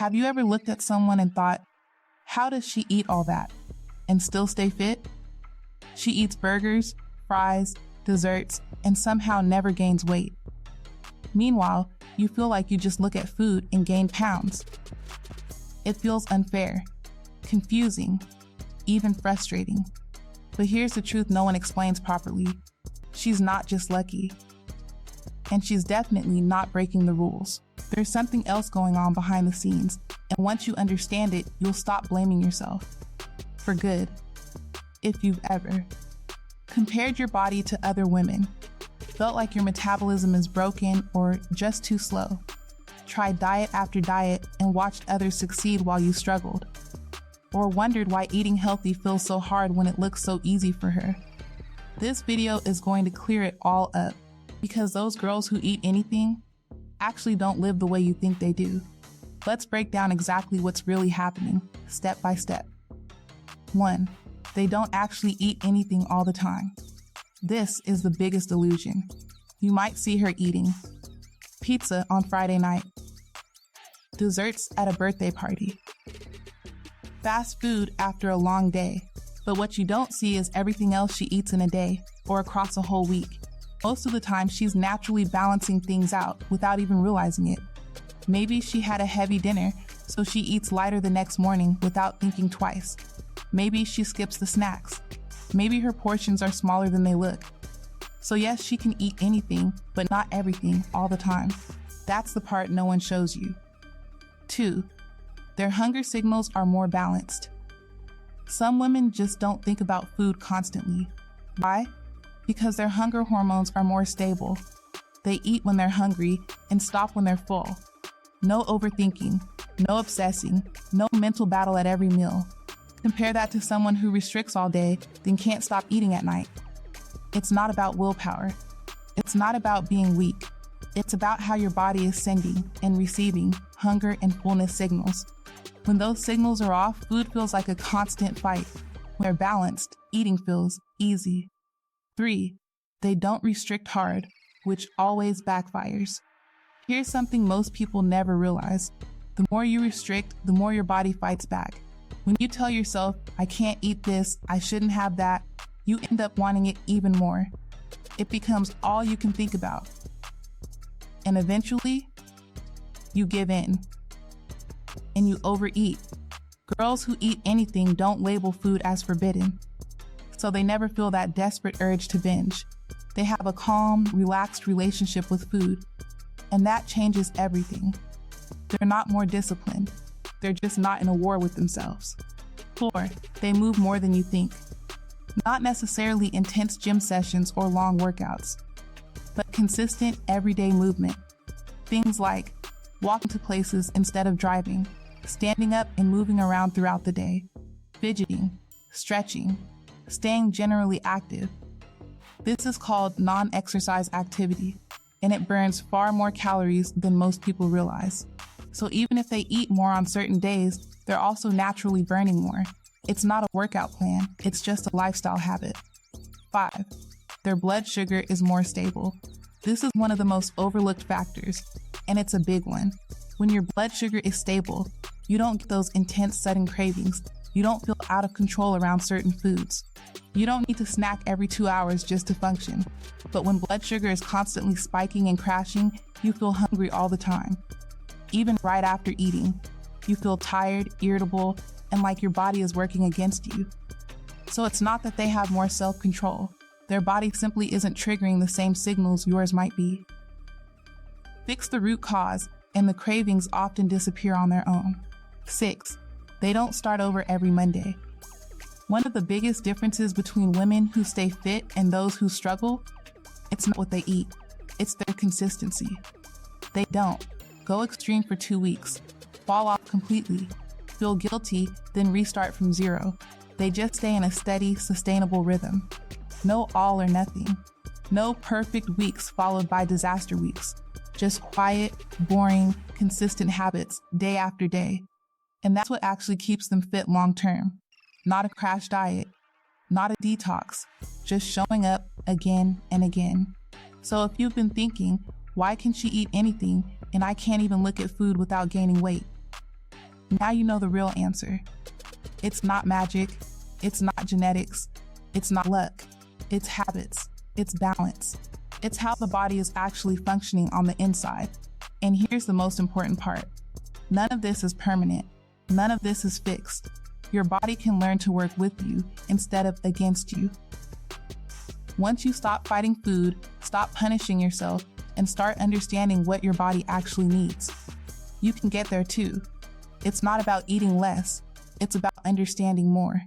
Have you ever looked at someone and thought, how does she eat all that and still stay fit? She eats burgers, fries, desserts, and somehow never gains weight. Meanwhile, you feel like you just look at food and gain pounds. It feels unfair, confusing, even frustrating. But here's the truth no one explains properly. She's not just lucky. And she's definitely not breaking the rules. There's something else going on behind the scenes, and once you understand it, you'll stop blaming yourself. For good. If you've ever compared your body to other women, felt like your metabolism is broken or just too slow, tried diet after diet and watched others succeed while you struggled, or wondered why eating healthy feels so hard when it looks so easy for her. This video is going to clear it all up, because those girls who eat anything actually don't live the way you think they do. Let's break down exactly what's really happening, step by step. 1. They don't actually eat anything all the time. This is the biggest illusion. You might see her eating pizza on Friday night, desserts at a birthday party, fast food after a long day, but what you don't see is everything else she eats in a day or across a whole week. Most of the time, she's naturally balancing things out without even realizing it. Maybe she had a heavy dinner, so she eats lighter the next morning without thinking twice. Maybe she skips the snacks. Maybe her portions are smaller than they look. So yes, she can eat anything, but not everything all the time. That's the part no one shows you. 2. Their hunger signals are more balanced. Some women just don't think about food constantly. Why? Because their hunger hormones are more stable. They eat when they're hungry and stop when they're full. No overthinking, no obsessing, no mental battle at every meal. Compare that to someone who restricts all day, then can't stop eating at night. It's not about willpower. It's not about being weak. It's about how your body is sending and receiving hunger and fullness signals. When those signals are off, food feels like a constant fight. When balanced, eating feels easy. 3. They don't restrict hard, which always backfires. Here's something most people never realize. The more you restrict, the more your body fights back. When you tell yourself, I can't eat this, I shouldn't have that, you end up wanting it even more. It becomes all you can think about. And eventually, you give in. And you overeat. Girls who eat anything don't label food as forbidden, so they never feel that desperate urge to binge. They have a calm, relaxed relationship with food, and that changes everything. They're not more disciplined. They're just not in a war with themselves. 4. They move more than you think. Not necessarily intense gym sessions or long workouts, but consistent everyday movement. Things like walking to places instead of driving, standing up and moving around throughout the day, fidgeting, stretching, staying generally active. This is called non-exercise activity, and it burns far more calories than most people realize. So even if they eat more on certain days, they're also naturally burning more. It's not a workout plan, it's just a lifestyle habit. 5. Their blood sugar is more stable. This is one of the most overlooked factors, and it's a big one. When your blood sugar is stable, you don't get those intense sudden cravings. You don't feel out of control around certain foods. You don't need to snack every 2 hours just to function. But when blood sugar is constantly spiking and crashing, you feel hungry all the time. Even right after eating, you feel tired, irritable, and like your body is working against you. So it's not that they have more self-control. Their body simply isn't triggering the same signals yours might be. Fix the root cause, and the cravings often disappear on their own. 6. They don't start over every Monday. One of the biggest differences between women who stay fit and those who struggle, it's not what they eat, it's their consistency. They don't go extreme for 2 weeks, fall off completely, feel guilty, then restart from zero. They just stay in a steady, sustainable rhythm. No all or nothing. No perfect weeks followed by disaster weeks. Just quiet, boring, consistent habits day after day. And that's what actually keeps them fit long term. Not a crash diet, not a detox, just showing up again and again. So if you've been thinking, why can she eat anything and I can't even look at food without gaining weight? Now you know the real answer. It's not magic. It's not genetics. It's not luck. It's habits. It's balance. It's how the body is actually functioning on the inside. And here's the most important part. None of this is permanent. None of this is fixed. Your body can learn to work with you instead of against you. Once you stop fighting food, stop punishing yourself, and start understanding what your body actually needs, you can get there too. It's not about eating less. It's about understanding more.